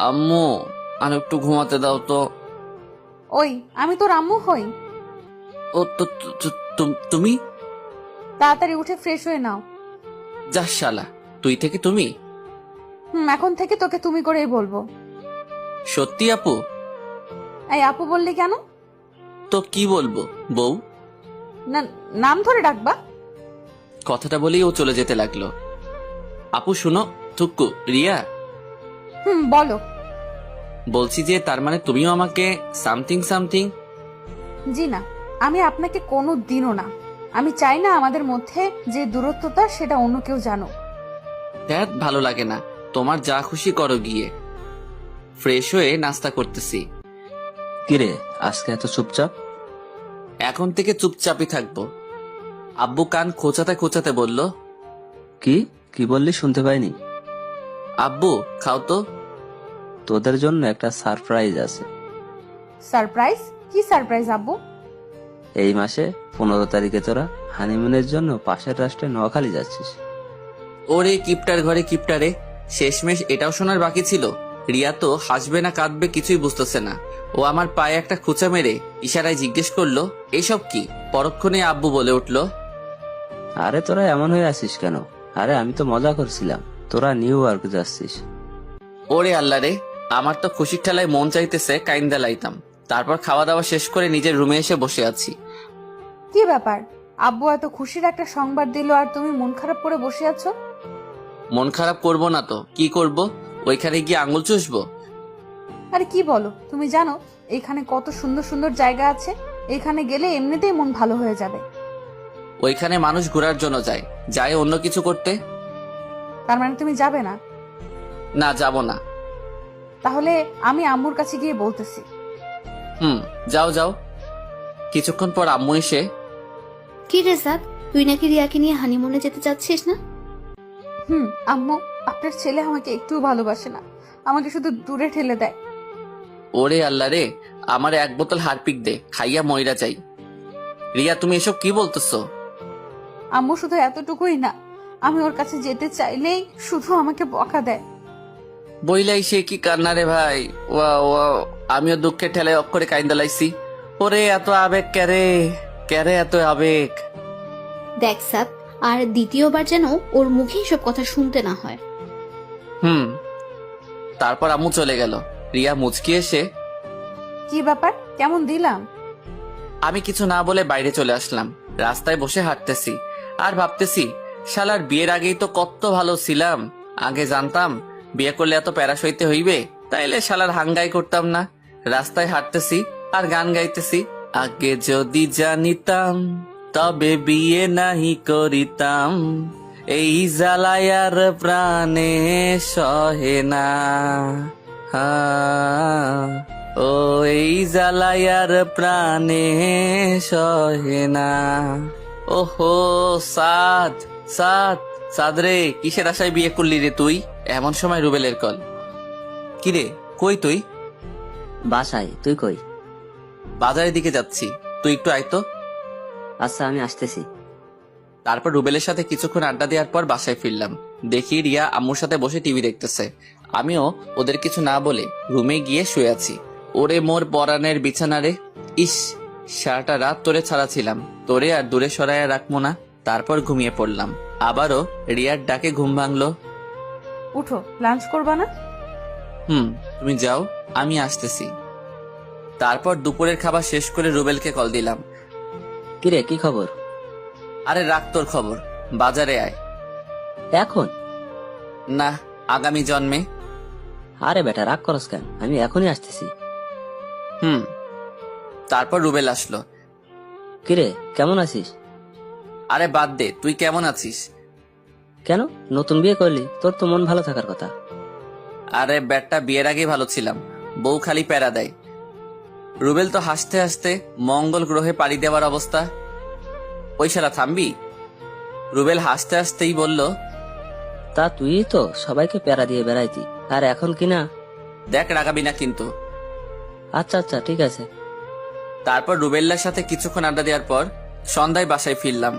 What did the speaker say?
আম্মু, আর একটু ঘুমাতে দাও তো। ওই, আমি তোর আম্মু হই। ও তো তুমি? তাড়াতাড়ি উঠে ফ্রেশ হয়ে নাও। যা শালা, তুই থেকে তুমি? এখন থেকে তোকে তুমি করেই বলবো। সত্যি আপু? এই আপু বললি কেন? তো কি বলবো বউ? না, নাম ধরে ডাকবা। কথাটা বলেই ও চলে যেতে লাগলো। আপু শুনো, থুক্কু, রিয়া, বলো। বলছি যে তার মানে তুমিও আমাকে সামথিং সামথিং? জি না, আমি আপনাকে কোনো দিনও না। আমি চাই না আমাদের মধ্যে যে দূরত্বতা সেটা অন্য কেউ জানুক। ধ্যাত, ভালো লাগে না। তোমার যা খুশি করো গিয়ে। ফ্রেশ হয়ে নাস্তা করতেছি। কিরে, আজকে এত চুপচাপ? এখন থেকে চুপচাপই থাকবো। আব্বু কান খোঁচাতে খোঁচাতে বলল, কি কি বললি শুনতে পাইনি। আব্বু খাও তো। তোদের জন্য একটা সারপ্রাইজ আছে। সারপ্রাইজ? কি সারপ্রাইজ আব্বু? এই মাসে 15 তারিখে তোরা হানিমুনের জন্য পাশের রাষ্ট্রে নোয়াখালী যাচ্ছিস। ওরে কিপটার ঘরে কিপটারে, শেষমেশ এটাও শোনার বাকি ছিল। রিয়া তো হাসবে না কাঁদবে কিছুই বুঝতেছে না। ও আমার পায়ে একটা খুঁচা মেরে ইশারায় জিজ্ঞেস করলো, এসব কি? পরক্ষণে আব্বু বলে উঠলো, আরে তোরা এমন হয়ে আছিস কেন? আরে আমি তো মজা করছিলাম, তোরা নিউ ইয়র্ক যাচ্ছিস। ওরে আল্লাহ রে, আমার তো খুশির ঠেলায় মন চাইতেছে কাইন্দা লাইতাম। তারপর খাওয়া দাওয়া শেষ করে নিজের রুমে এসে বসে আছি। কি ব্যাপার? আব্বু এত খুশির একটা সংবাদ দিল আর তুমি মন খারাপ করে বসে আছো? মন খারাপ করব না তো কি করব? ওইখানে গিয়ে আঙুল চুষবো? আরে কি বলো, তুমি জানো এখানে কত সুন্দর সুন্দর জায়গা আছে। এখানে গেলে এমনিতেই মন ভালো হয়ে যাবে। ওইখানে মানুষ ঘোরার জন্য যায়, যায় অন্য কিছু করতে। তার মানে তুমি যাবে না? না, যাব না। তাহলে আমি আম্মুর কাছে গিয়ে বলতেছি। যাও যাও। কিছুক্ষণ পর আম্মু এসে, কি রে সাদ, তুই নাকি রিয়াকে নিয়ে হানিমুনে যেতে চাচ্ছিস না? আম্মু, আপনার ছেলে আমাকে একটু ভালোবাসে না, আমাকে শুধু দূরে ঠেলে দেয়। ওরে আল্লাহ রে, আমার এক বোতল হারপিক দে, খাইয়া ময়রা চাই। রিয়া, তুমি এসব কি বলতেছো? আম্মু শুধু এতটুকুই না, আমি ওর কাছে যেতে চাইলেই শুধু আমাকে বকা দেয়। বইলাই সে কি কান্না রে ভাই। ওয়া ওয়া, আমিও দুঃখের ঠেলায় অক্ষরে কাইন্দা লাইছি। ওরে এত আবেগ ক্যারে, ক্যারে এত আবেগ। দেখ সাদ, আর দ্বিতীয়বার যেন ওর মুখে এসব কথা শুনতে না হয়। তারপর আম্মু চলে গেল। রিয়া মুচকি এসে, কি ব্যাপার, কেমন দিলাম? আমি কিছু না বলে বাইরে চলে আসলাম। রাস্তায় বসে হাঁটতেছি আর ভাবতেছি, শালার বিয়ের আগেই তো কত ভালো ছিলাম। আগে জানতাম বিয়ে করলে এত প্যারা সইতে হইবে, তাইলে শালার হাঙ্গাই করতাম না। রাস্তায় হাঁটতেছি আর গান গাইতেছি, আগে যদি জানিতাম তবে বিয়ে নাহি করিতাম, এই জ্বালায়ার প্রাণে সহে না। ও এই জ্বালায়ার প্রাণে সহে না। ওহো সাদ, সাদ, সাদ রে, কিসের আশায় বিয়ে করলি রে তুই? এমন সময় রুবেলের কল। কিরে, কই তুই? বাসায়, তুই কই? বাজারের দিকে যাচ্ছি, তুই একটু আয় তো। আচ্ছা, আমি আসতেছি। তারপর রুবেলের সাথে কিছুক্ষণ আড্ডা দেওয়ার পর বাসায় ফিরলাম। দেখি রিয়া আম্মুর সাথে বসে টিভি দেখতেছে। আমিও ওদের কিছু না বলে রুমে গিয়ে শুয়ে আছি। ওরে মোর পরানের বিছানা রে, ইস, সারাটা রাত তোরে ছাড়া ছিলাম, তোরে আর দূরে সরাইয়া রাখবো না। তারপর ঘুমিয়ে পড়লাম। আবারও রিয়ার ডাকে ঘুম ভাঙলো। উঠো, লাঞ্চ করবা না? তুমি যাও, আমি আসতেছি। তারপর দুপুরের খাবার শেষ করে রুবেলকে কল দিলাম। কিরে, কি খবর? আরে রাখ তোর খবর, বাজারে আয়। এখন? না, আগামী জন্মে। আরে বেটা, রাগ করস কেন? আমি এখনই আসতেছি। তারপর রুবেল আসলো। কিরে, কেমন আছিস? আরে বাদ দে, তুই কেমন আছিস? কেন, নতুন বিয়ে করলি, তোর তো মন ভালো থাকার কথা। আরে ব্যাটটা, বিয়ের আগেই ভালো ছিলাম, বউ খালি প্যারা দেয়। রুবেল তো হাসতে হাসতে মঙ্গল গ্রহে পাড়ি দেওয়ার অবস্থা। ওই শালা থামবি? রুবেল হাসতে হাসতেই বলল, তা তুই তো সবাইকে প্যারা দিয়ে বেড়াইতি, আর এখন কিনা? দেখ রাগাবি না কিন্তু। আচ্ছা আচ্ছা, ঠিক আছে। তারপর রুবেল্লার সাথে কিছুক্ষণ আড্ডা দেওয়ার পর সন্ধ্যায় বাসায় ফিরলাম।